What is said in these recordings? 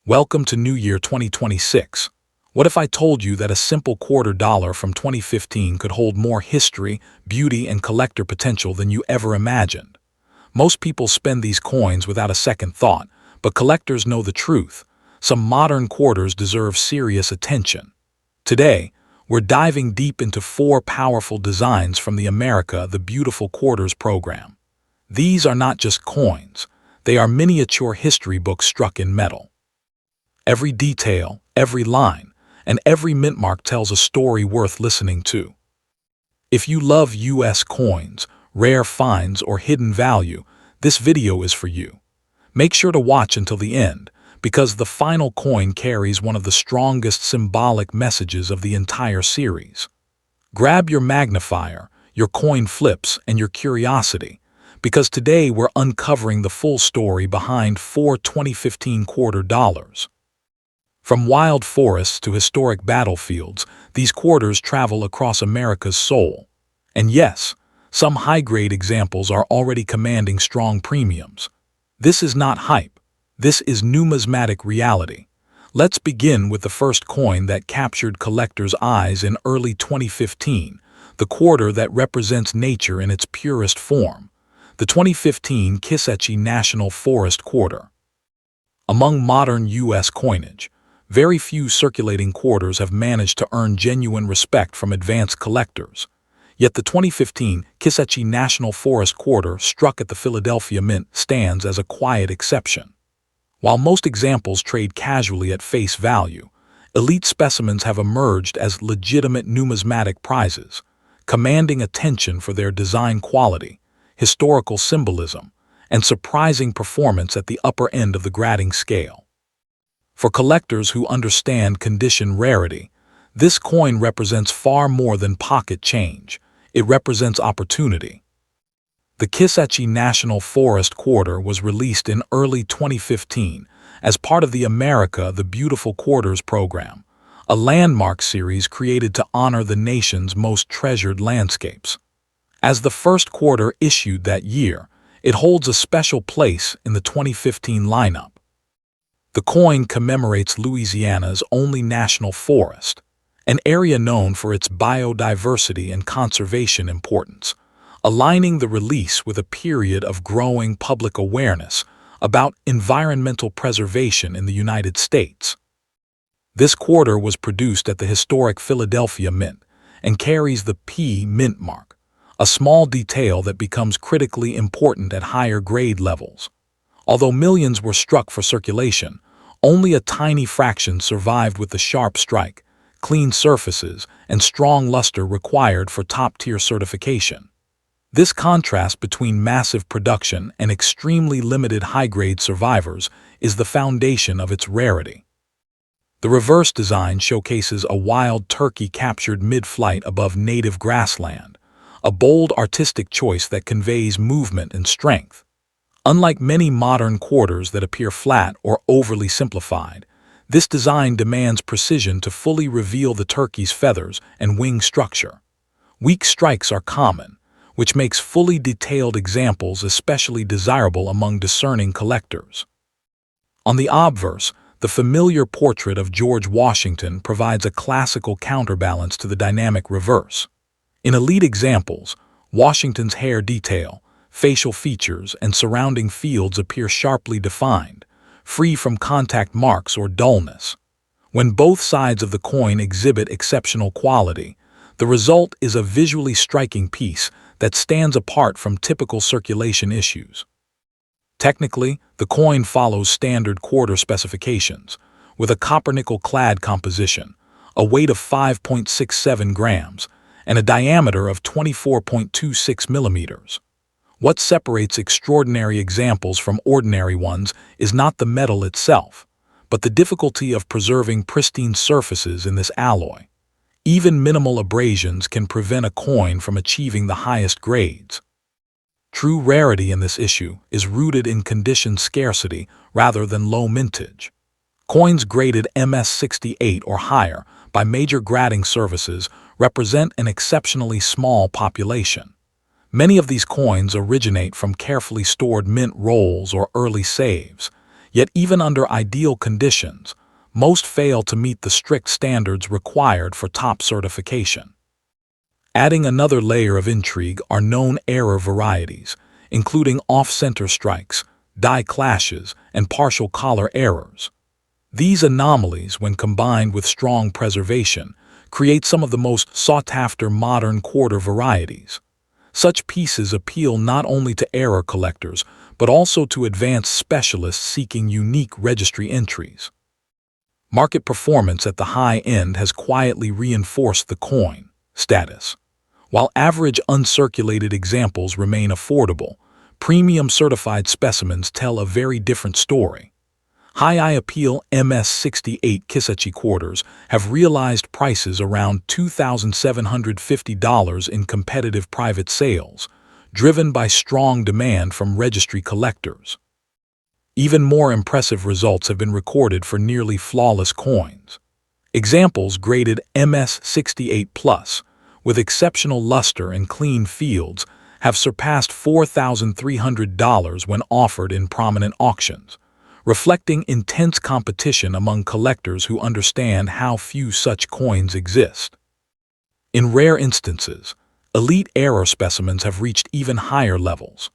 Welcome to New Year 2026. What if I told you that a simple $quarter from 2015 could hold more history, beauty, and collector potential than you ever imagined? Most people spend these coins without a second thought, but collectors know the truth. Some modern quarters deserve serious attention. Today, we're diving deep into 4 powerful designs from the America the Beautiful Quarters program. These are not just coins, they are miniature history books struck in metal. Every detail, every line, and every mint mark tells a story worth listening to. If you love U.S. coins, rare finds, or hidden value, this video is for you. Make sure to watch until the end, because the final coin carries one of the strongest symbolic messages of the entire series. Grab your magnifier, your coin flips, and your curiosity, because today we're uncovering the full story behind 4 2015 quarter dollars. From wild forests to historic battlefields, these quarters travel across America's soul. And yes, some high-grade examples are already commanding strong premiums. This is not hype. This is numismatic reality. Let's begin with the first coin that captured collectors' eyes in early 2015, the quarter that represents nature in its purest form, the 2015 Kisatchie National Forest Quarter. Among modern U.S. coinage, very few circulating quarters have managed to earn genuine respect from advanced collectors. Yet the 2015 Kisatchie National Forest Quarter struck at the Philadelphia Mint stands as a quiet exception. While most examples trade casually at face value, elite specimens have emerged as legitimate numismatic prizes, commanding attention for their design quality, historical symbolism, and surprising performance at the upper end of the grading scale. For collectors who understand condition rarity, this coin represents far more than pocket change. It represents opportunity. The Kisatchie National Forest Quarter was released in early 2015 as part of the America the Beautiful Quarters program, a landmark series created to honor the nation's most treasured landscapes. As the first quarter issued that year, it holds a special place in the 2015 lineup. The coin commemorates Louisiana's only national forest, an area known for its biodiversity and conservation importance, aligning the release with a period of growing public awareness about environmental preservation in the United States. This quarter was produced at the historic Philadelphia Mint and carries the P mint mark, a small detail that becomes critically important at higher grade levels. Although millions were struck for circulation, only a tiny fraction survived with the sharp strike, clean surfaces, and strong luster required for top-tier certification. This contrast between massive production and extremely limited high-grade survivors is the foundation of its rarity. The reverse design showcases a wild turkey captured mid-flight above native grassland, a bold artistic choice that conveys movement and strength. Unlike many modern quarters that appear flat or overly simplified, this design demands precision to fully reveal the turkey's feathers and wing structure. Weak strikes are common, which makes fully detailed examples especially desirable among discerning collectors. On the obverse, the familiar portrait of George Washington provides a classical counterbalance to the dynamic reverse. In elite examples, Washington's hair detail, facial features, and surrounding fields appear sharply defined, free from contact marks or dullness. When both sides of the coin exhibit exceptional quality, the result is a visually striking piece that stands apart from typical circulation issues. Technically, the coin follows standard quarter specifications, with a copper-nickel clad composition, a weight of 5.67 grams, and a diameter of 24.26 millimeters. What separates extraordinary examples from ordinary ones is not the metal itself, but the difficulty of preserving pristine surfaces in this alloy. Even minimal abrasions can prevent a coin from achieving the highest grades. True rarity in this issue is rooted in condition scarcity rather than low mintage. Coins graded MS68 or higher by major grading services represent an exceptionally small population. Many of these coins originate from carefully stored mint rolls or early saves, Yet even under ideal conditions, most fail to meet the strict standards required for top certification. Adding another layer of intrigue are known error varieties, including off-center strikes, die clashes, and partial collar errors. These anomalies, when combined with strong preservation, create some of the most sought-after modern quarter varieties. Such pieces appeal not only to error collectors, but also to advanced specialists seeking unique registry entries. Market performance at the high end has quietly reinforced the coin status. While average uncirculated examples remain affordable, premium certified specimens tell a very different story. High-eye appeal MS-68 Kisatchie quarters have realized prices around $2,750 in competitive private sales, driven by strong demand from registry collectors. Even more impressive results have been recorded for nearly flawless coins. Examples graded MS-68+, with exceptional luster and clean fields, have surpassed $4,300 when offered in prominent auctions, reflecting intense competition among collectors who understand how few such coins exist. In rare instances, elite error specimens have reached even higher levels.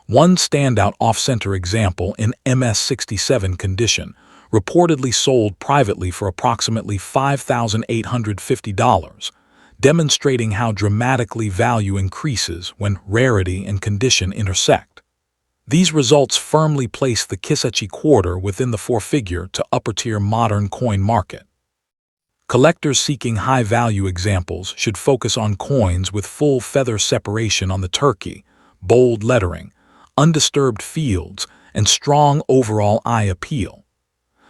One standout off-center example in MS-67 condition reportedly sold privately for approximately $5,850, demonstrating how dramatically value increases when rarity and condition intersect. These results firmly place the Kisatchie quarter within the four-figure to upper-tier modern coin market. Collectors seeking high-value examples should focus on coins with full feather separation on the turkey, bold lettering, undisturbed fields, and strong overall eye appeal.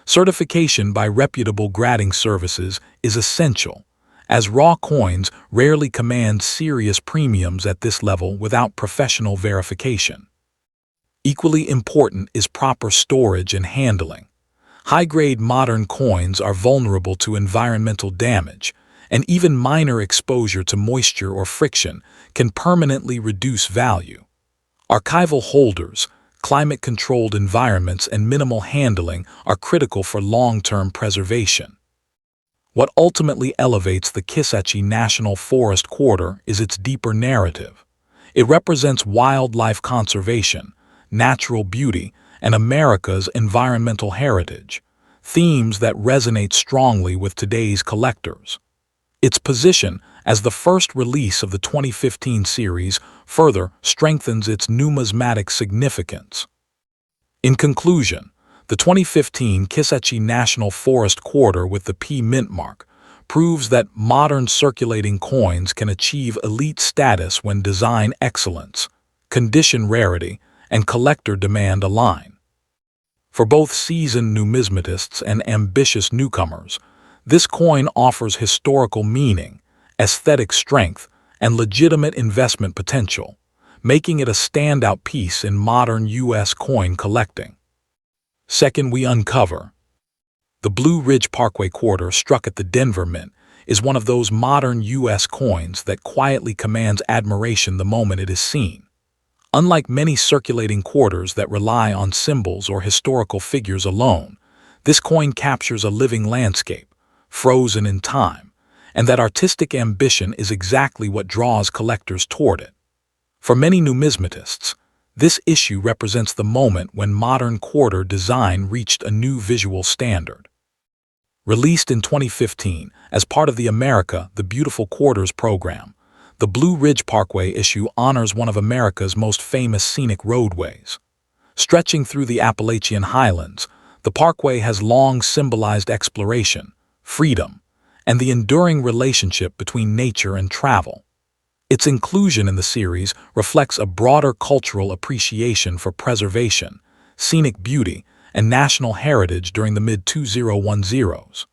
Certification by reputable grading services is essential, as raw coins rarely command serious premiums at this level without professional verification. Equally important is proper storage and handling. High-grade modern coins are vulnerable to environmental damage, and even minor exposure to moisture or friction can permanently reduce value. Archival holders, climate-controlled environments, and minimal handling are critical for long-term preservation. What ultimately elevates the Kisatchie National Forest quarter is its deeper narrative. It represents wildlife conservation, natural beauty, and America's environmental heritage, themes that resonate strongly with today's collectors. Its position as the first release of the 2015 series further strengthens its numismatic significance. In conclusion, the 2015 Kisatchie National Forest quarter with the P mint mark proves that modern circulating coins can achieve elite status when design excellence, condition rarity, and collector demand align. For both seasoned numismatists and ambitious newcomers, this coin offers historical meaning, aesthetic strength, and legitimate investment potential, making it a standout piece in modern U.S. coin collecting. Second, we uncover the Blue Ridge Parkway quarter struck at the Denver Mint is one of those modern U.S. coins that quietly commands admiration the moment it is seen. Unlike many circulating quarters that rely on symbols or historical figures alone, this coin captures a living landscape, frozen in time, and that artistic ambition is exactly what draws collectors toward it. For many numismatists, this issue represents the moment when modern quarter design reached a new visual standard. Released in 2015 as part of the America the Beautiful Quarters program, the Blue Ridge Parkway issue honors one of America's most famous scenic roadways. Stretching through the Appalachian Highlands, the Parkway has long symbolized exploration, freedom, and the enduring relationship between nature and travel. Its inclusion in the series reflects a broader cultural appreciation for preservation, scenic beauty, and national heritage during the mid-2010s.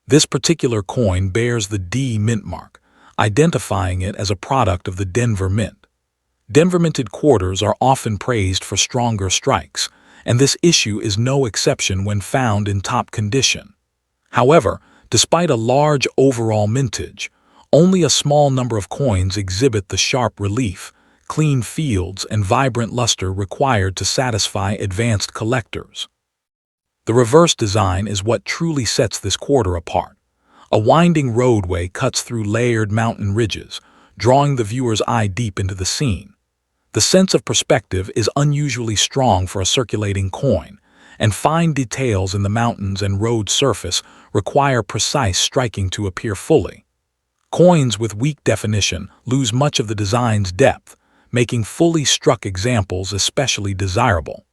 This particular coin bears the D mint mark, identifying it as a product of the Denver Mint. Denver-minted quarters are often praised for stronger strikes, and this issue is no exception when found in top condition. However, despite a large overall mintage, only a small number of coins exhibit the sharp relief, clean fields, and vibrant luster required to satisfy advanced collectors. The reverse design is what truly sets this quarter apart. A winding roadway cuts through layered mountain ridges, drawing the viewer's eye deep into the scene. The sense of perspective is unusually strong for a circulating coin, and fine details in the mountains and road surface require precise striking to appear fully. Coins with weak definition lose much of the design's depth, making fully struck examples especially desirable.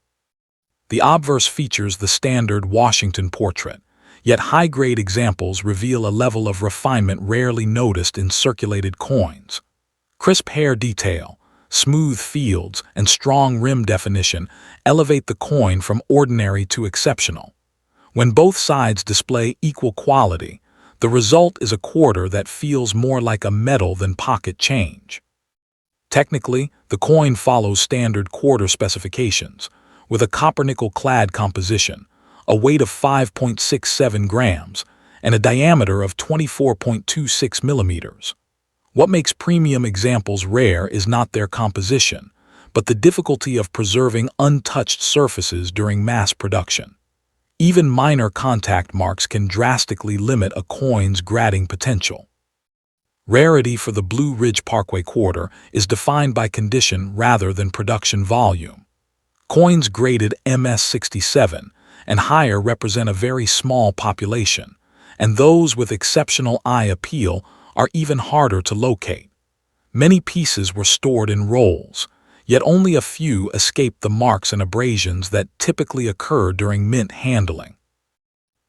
The obverse features the standard Washington portrait, yet high-grade examples reveal a level of refinement rarely noticed in circulated coins. Crisp hair detail, smooth fields, and strong rim definition elevate the coin from ordinary to exceptional. When both sides display equal quality, the result is a quarter that feels more like a medal than pocket change. Technically, the coin follows standard quarter specifications, with a copper-nickel-clad composition, a weight of 5.67 grams, and a diameter of 24.26 millimeters. What makes premium examples rare is not their composition, but the difficulty of preserving untouched surfaces during mass production. Even minor contact marks can drastically limit a coin's grading potential. Rarity for the Blue Ridge Parkway quarter is defined by condition rather than production volume. Coins graded MS-67 and higher represent a very small population, and those with exceptional eye appeal are even harder to locate. Many pieces were stored in rolls, yet only a few escaped the marks and abrasions that typically occur during mint handling.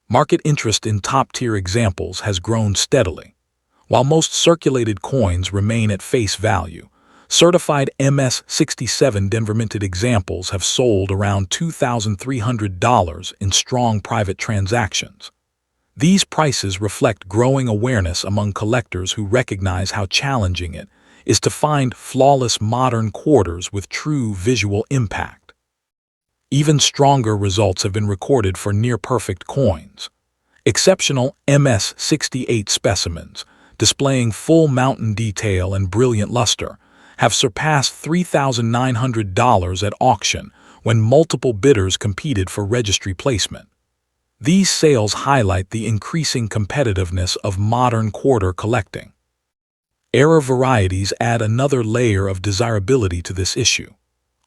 Market interest in top-tier examples has grown steadily. While most circulated coins remain at face value, certified MS-67 Denver minted examples have sold around $2,300 in strong private transactions. These prices reflect growing awareness among collectors who recognize how challenging it is to find flawless modern quarters with true visual impact. Even stronger results have been recorded for near-perfect coins. Exceptional MS-68 specimens, displaying full mountain detail and brilliant luster, have surpassed $3,900 at auction when multiple bidders competed for registry placement. These sales highlight the increasing competitiveness of modern quarter collecting. Error varieties add another layer of desirability to this issue.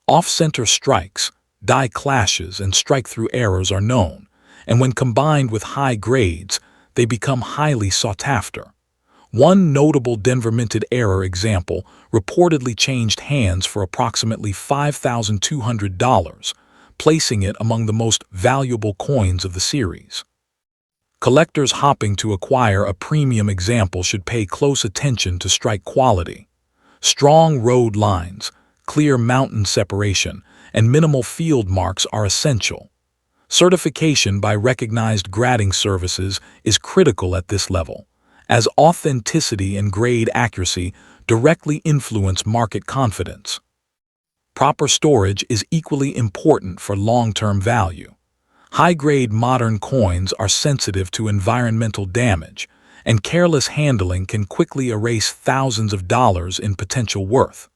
Off-center strikes, die clashes, and strike-through errors are known, and when combined with high grades, they become highly sought after. One notable Denver minted error example reportedly changed hands for approximately $5,200, placing it among the most valuable coins of the series. Collectors hopping to acquire a premium example should pay close attention to strike quality. Strong road lines, clear mountain separation, and minimal field marks are essential. Certification by recognized grading services is critical at this level, as authenticity and grade accuracy directly influence market confidence. Proper storage is equally important for long-term value. High-grade modern coins are sensitive to environmental damage, and careless handling can quickly erase thousands of dollars in potential worth.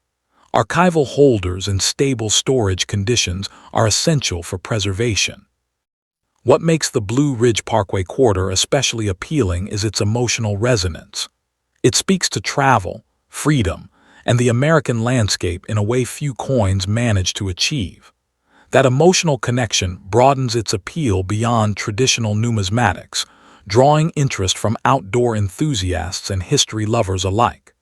Archival holders and stable storage conditions are essential for preservation. What makes the Blue Ridge Parkway quarter especially appealing is its emotional resonance. It speaks to travel, freedom, and the American landscape in a way few coins manage to achieve. That emotional connection broadens its appeal beyond traditional numismatics, drawing interest from outdoor enthusiasts and history lovers alike.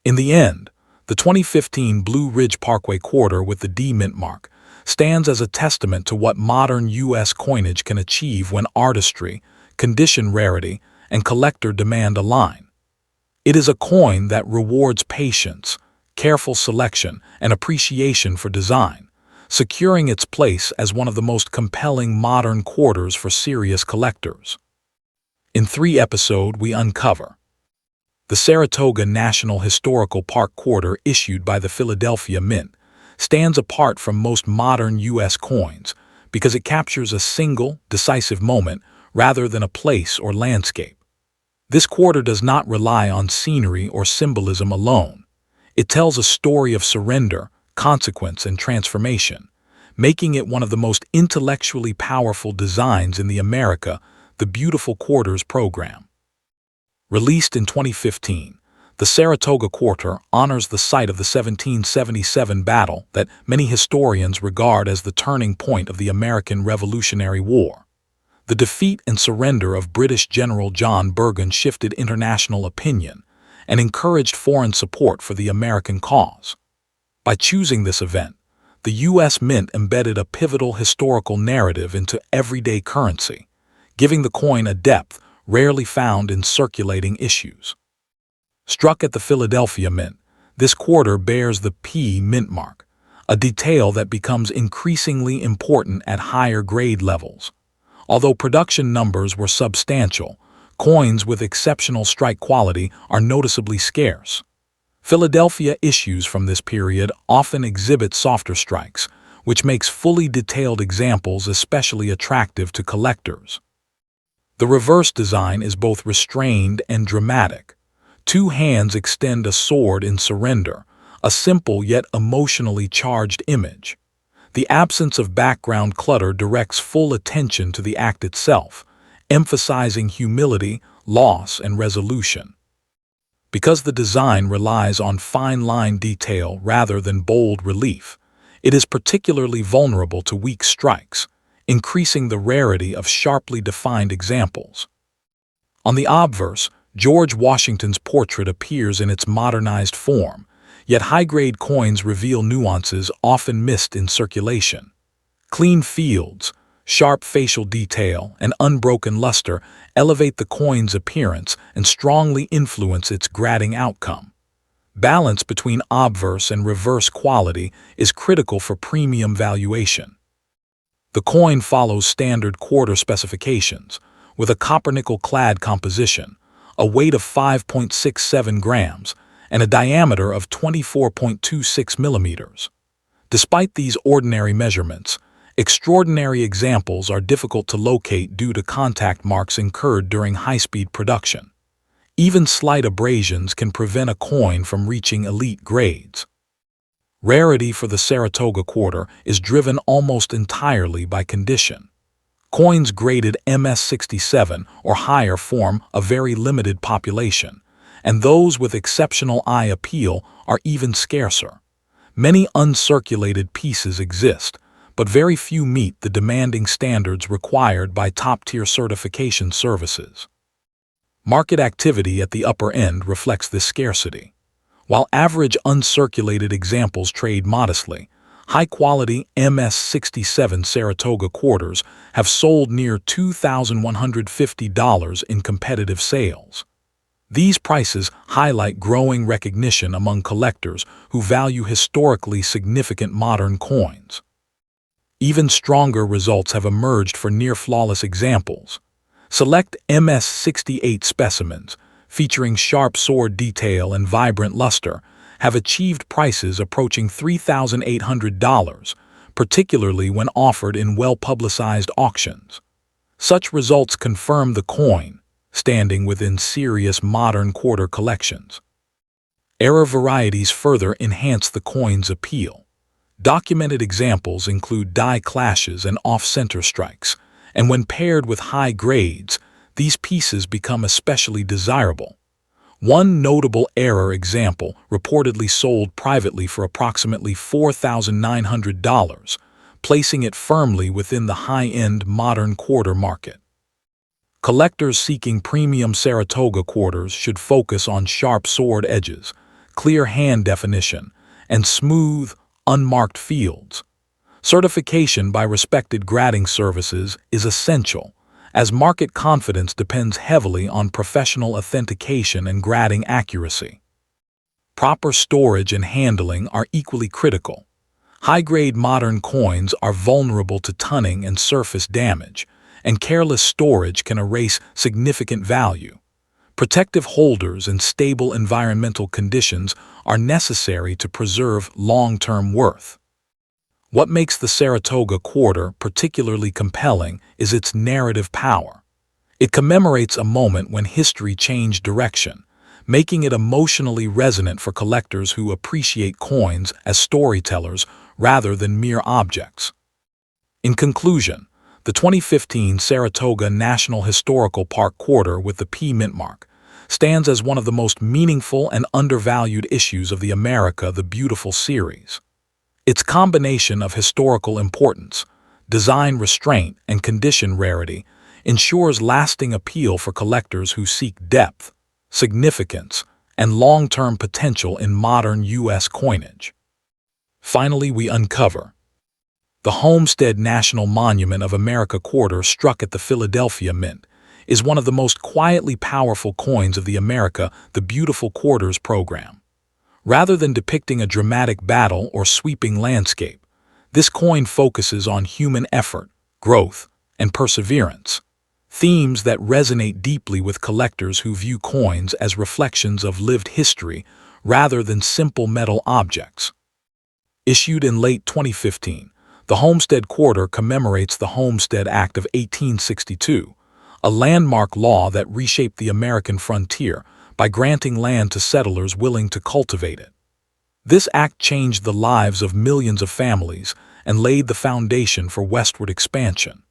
In the end, the 2015 Blue Ridge Parkway quarter with the D mint mark stands as a testament to what modern U.S. coinage can achieve when artistry, condition rarity, and collector demand align. It is a coin that rewards patience, careful selection, and appreciation for design, securing its place as one of the most compelling modern quarters for serious collectors. In 3 episodes, we uncover the Saratoga National Historical Park quarter issued by the Philadelphia Mint stands apart from most modern U.S. coins because it captures a single, decisive moment rather than a place or landscape. This quarter does not rely on scenery or symbolism alone. It tells a story of surrender, consequence, and transformation, making it one of the most intellectually powerful designs in the the Beautiful Quarters program. Released in 2015, the Saratoga Quarter honors the site of the 1777 battle that many historians regard as the turning point of the American Revolutionary War. The defeat and surrender of British General John Burgoyne shifted international opinion and encouraged foreign support for the American cause. By choosing this event, the U.S. Mint embedded a pivotal historical narrative into everyday currency, giving the coin a depth rarely found in circulating issues. Struck at the Philadelphia Mint, this quarter bears the P mint mark, a detail that becomes increasingly important at higher grade levels. Although production numbers were substantial, coins with exceptional strike quality are noticeably scarce. Philadelphia issues from this period often exhibit softer strikes, which makes fully detailed examples especially attractive to collectors. The reverse design is both restrained and dramatic. Two hands extend a sword in surrender, a simple yet emotionally charged image. The absence of background clutter directs full attention to the act itself, emphasizing humility, loss, and resolution. Because the design relies on fine line detail rather than bold relief, it is particularly vulnerable to weak strikes, increasing the rarity of sharply defined examples. On the obverse, George Washington's portrait appears in its modernized form, yet high-grade coins reveal nuances often missed in circulation. Clean fields, sharp facial detail, and unbroken luster elevate the coin's appearance and strongly influence its grading outcome. Balance between obverse and reverse quality is critical for premium valuation. The coin follows standard quarter specifications, with a copper-nickel-clad composition, a weight of 5.67 grams, and a diameter of 24.26 millimeters. Despite these ordinary measurements, extraordinary examples are difficult to locate due to contact marks incurred during high-speed production. Even slight abrasions can prevent a coin from reaching elite grades. Rarity for the Saratoga quarter is driven almost entirely by condition. Coins graded MS-67 or higher form a very limited population, and those with exceptional eye appeal are even scarcer. Many uncirculated pieces exist, but very few meet the demanding standards required by top-tier certification services. Market activity at the upper end reflects this scarcity. While average uncirculated examples trade modestly, high-quality MS-67 Saratoga quarters have sold near $2,150 in competitive sales. These prices highlight growing recognition among collectors who value historically significant modern coins. Even stronger results have emerged for near-flawless examples. Select MS-68 specimens, featuring sharp sword detail and vibrant luster, have achieved prices approaching $3,800, particularly when offered in well-publicized auctions. Such results confirm the coin standing within serious modern quarter collections. Error varieties further enhance the coin's appeal. Documented examples include die clashes and off-center strikes, and when paired with high grades, these pieces become especially desirable. One notable error example reportedly sold privately for approximately $4,900, placing it firmly within the high-end modern quarter market. Collectors seeking premium Saratoga quarters should focus on sharp sword edges, clear hand definition, and smooth, unmarked fields. Certification by respected grading services is essential, as market confidence depends heavily on professional authentication and grading accuracy. Proper storage and handling are equally critical. High-grade modern coins are vulnerable to tunning and surface damage, and careless storage can erase significant value. Protective holders and stable environmental conditions are necessary to preserve long-term worth. What makes the Saratoga quarter particularly compelling is its narrative power. It commemorates a moment when history changed direction, making it emotionally resonant for collectors who appreciate coins as storytellers rather than mere objects. In conclusion, the 2015 Saratoga National Historical Park Quarter with the P mint mark stands as one of the most meaningful and undervalued issues of the America the Beautiful series. Its combination of historical importance, design restraint, and condition rarity ensures lasting appeal for collectors who seek depth, significance, and long-term potential in modern U.S. coinage. Finally, we uncover the Homestead National Monument of America quarter struck at the Philadelphia Mint is one of the most quietly powerful coins of the America the Beautiful Quarters program. Rather than depicting a dramatic battle or sweeping landscape, this coin focuses on human effort, growth, and perseverance, themes that resonate deeply with collectors who view coins as reflections of lived history rather than simple metal objects. Issued in late 2015, the Homestead Quarter commemorates the Homestead Act of 1862, a landmark law that reshaped the American frontier by granting land to settlers willing to cultivate it. This act changed the lives of millions of families and laid the foundation for westward expansion.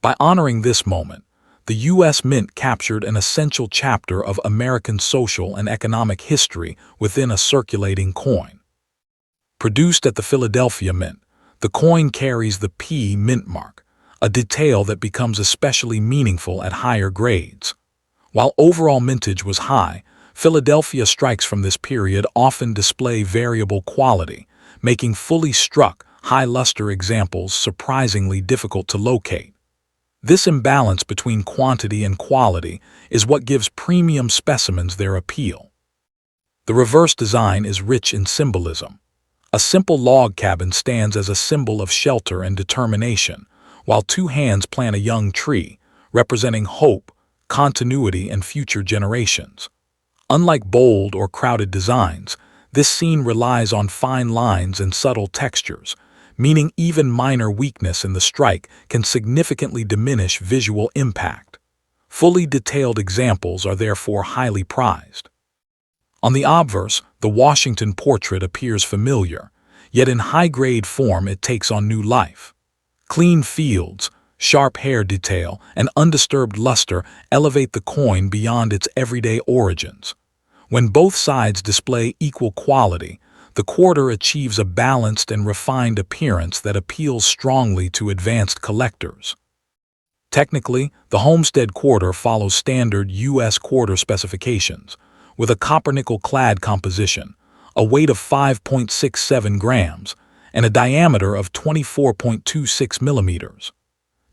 By honoring this moment, the U.S. Mint captured an essential chapter of American social and economic history within a circulating coin. Produced at the Philadelphia Mint, the coin carries the P mint mark, a detail that becomes especially meaningful at higher grades. While overall mintage was high, Philadelphia strikes from this period often display variable quality, making fully struck, high-luster examples surprisingly difficult to locate. This imbalance between quantity and quality is what gives premium specimens their appeal. The reverse design is rich in symbolism. A simple log cabin stands as a symbol of shelter and determination, while two hands plant a young tree, representing hope, continuity, and future generations. Unlike bold or crowded designs, this scene relies on fine lines and subtle textures, meaning even minor weakness in the strike can significantly diminish visual impact. Fully detailed examples are therefore highly prized. On the obverse, the Washington portrait appears familiar, yet in high-grade form it takes on new life. Clean fields, sharp hair detail, and undisturbed luster elevate the coin beyond its everyday origins. When both sides display equal quality, the quarter achieves a balanced and refined appearance that appeals strongly to advanced collectors. Technically, the Homestead quarter follows standard U.S. quarter specifications, with a copper-nickel clad composition, a weight of 5.67 grams, and a diameter of 24.26 millimeters.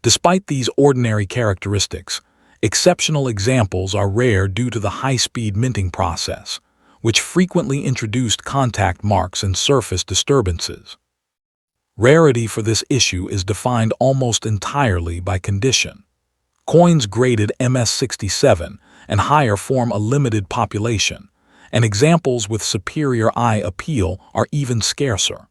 Despite these ordinary characteristics, exceptional examples are rare due to the high-speed minting process, which frequently introduced contact marks and surface disturbances. Rarity for this issue is defined almost entirely by condition. Coins graded MS67 and higher form a limited population, and examples with superior eye appeal are even scarcer.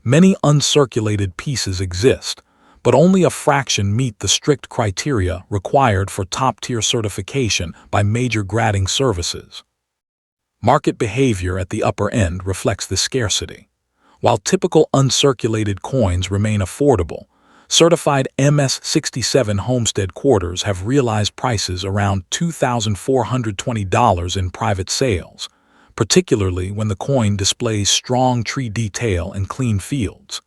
Many uncirculated pieces exist, but only a fraction meet the strict criteria required for top-tier certification by major grading services. Market behavior at the upper end reflects this scarcity. While typical uncirculated coins remain affordable, certified MS67 Homestead quarters have realized prices around $2,420 in private sales, particularly when the coin displays strong tree detail and clean fields.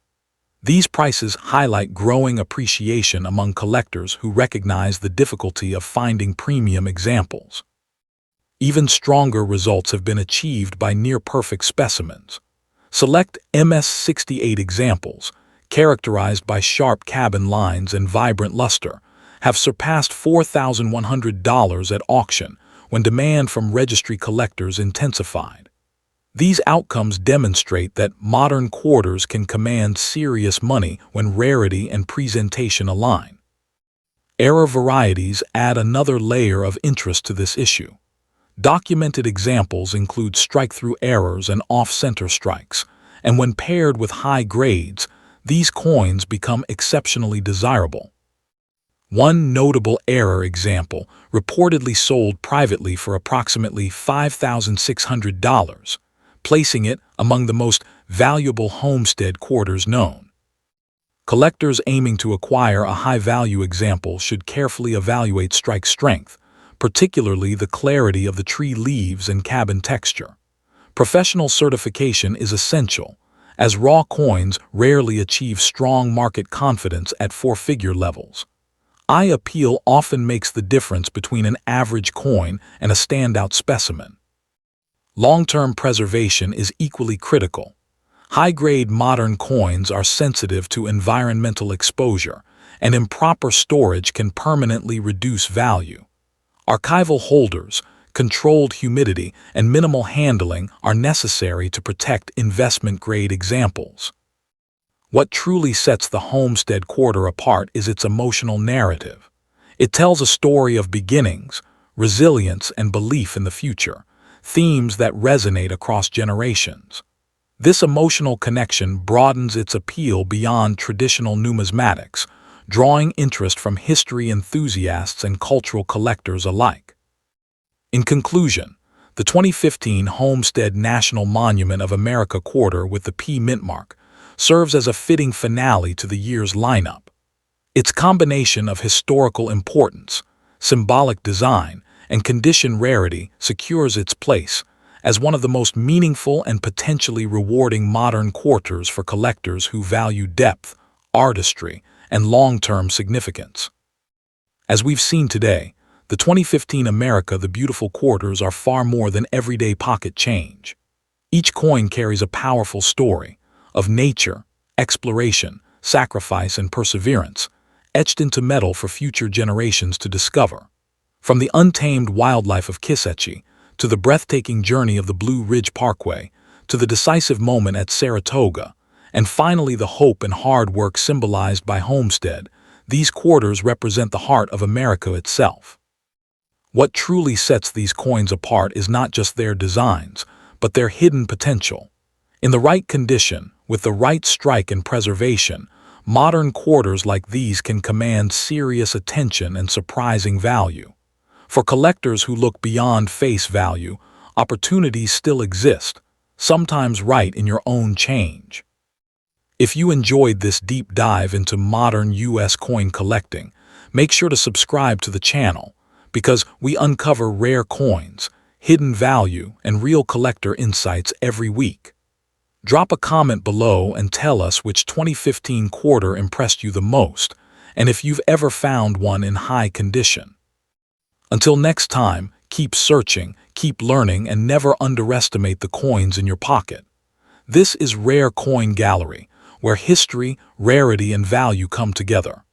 These prices highlight growing appreciation among collectors who recognize the difficulty of finding premium examples. Even stronger results have been achieved by near-perfect specimens. Select MS68 examples, characterized by sharp cabin lines and vibrant luster, have surpassed $4,100 at auction when demand from registry collectors intensified. These outcomes demonstrate that modern quarters can command serious money when rarity and presentation align. Error varieties add another layer of interest to this issue. Documented examples include strike-through errors and off-center strikes, and when paired with high grades, these coins become exceptionally desirable. One notable error example reportedly sold privately for approximately $5,600, placing it among the most valuable Homestead quarters known. Collectors aiming to acquire a high-value example should carefully evaluate strike strength, particularly the clarity of the tree leaves and cabin texture. Professional certification is essential, as raw coins rarely achieve strong market confidence at four-figure levels. Eye appeal often makes the difference between an average coin and a standout specimen. Long-term preservation is equally critical. High-grade modern coins are sensitive to environmental exposure, and improper storage can permanently reduce value. Archival holders, controlled humidity, and minimal handling are necessary to protect investment-grade examples. What truly sets the Homestead quarter apart is its emotional narrative. It tells a story of beginnings, resilience, and belief in the future, themes that resonate across generations. This emotional connection broadens its appeal beyond traditional numismatics, drawing interest from history enthusiasts and cultural collectors alike. In conclusion, the 2015 Homestead National Monument of America quarter with the P mint mark serves as a fitting finale to the year's lineup. Its combination of historical importance, symbolic design, and condition rarity secures its place as one of the most meaningful and potentially rewarding modern quarters for collectors who value depth, artistry, and long-term significance. As we've seen today, the 2015 America the Beautiful quarters are far more than everyday pocket change. Each coin carries a powerful story of nature, exploration, sacrifice, and perseverance, etched into metal for future generations to discover. From the untamed wildlife of Kisatchie, to the breathtaking journey of the Blue Ridge Parkway, to the decisive moment at Saratoga, and finally the hope and hard work symbolized by Homestead, these quarters represent the heart of America itself. What truly sets these coins apart is not just their designs, but their hidden potential. In the right condition, with the right strike and preservation, modern quarters like these can command serious attention and surprising value. For collectors who look beyond face value, opportunities still exist, sometimes right in your own change. If you enjoyed this deep dive into modern U.S. coin collecting, make sure to subscribe to the channel, because we uncover rare coins, hidden value, and real collector insights every week. Drop a comment below and tell us which 2015 quarter impressed you the most, and if you've ever found one in high condition. Until next time, keep searching, keep learning, and never underestimate the coins in your pocket. This is Rare Coin Gallery, where history, rarity, and value come together.